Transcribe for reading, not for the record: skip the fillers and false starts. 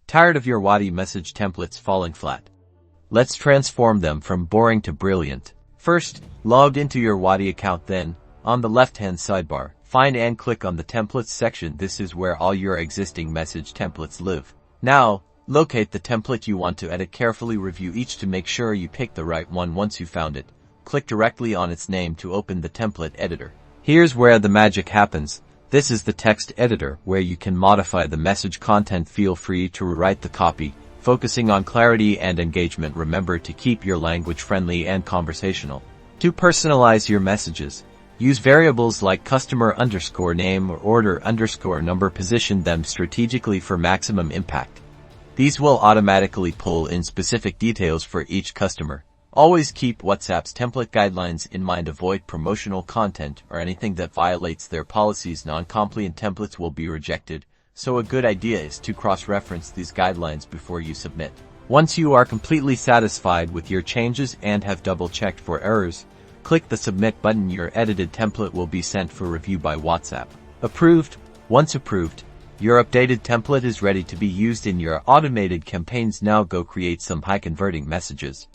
Tired of your Wati message templates falling flat? Let's transform them from boring to brilliant. First, log into your Wati account, then, on the left-hand sidebar, find and click on the Templates section. This is where all your existing message templates live. Now, locate the template you want to edit. Carefully review each to make sure you pick the right one. Once you found it, click directly on its name to open the template editor. Here's where the magic happens. This is the text editor where you can modify the message content. Feel free to rewrite the copy, focusing on clarity and engagement. Remember to keep your language friendly and conversational. To personalize your messages, use variables like customer_name or order_number. Position them strategically for maximum impact. These will automatically pull in specific details for each customer. Always keep WhatsApp's template guidelines in mind. Avoid promotional content or anything that violates their policies. Non-compliant templates will be rejected, so a good idea is to cross-reference these guidelines before you submit. Once you are completely satisfied with your changes and have double-checked for errors, click the Submit button. Your edited template will be sent for review by WhatsApp. Approved. Once approved, your updated template is ready to be used in your automated campaigns. Now go create some high-converting messages.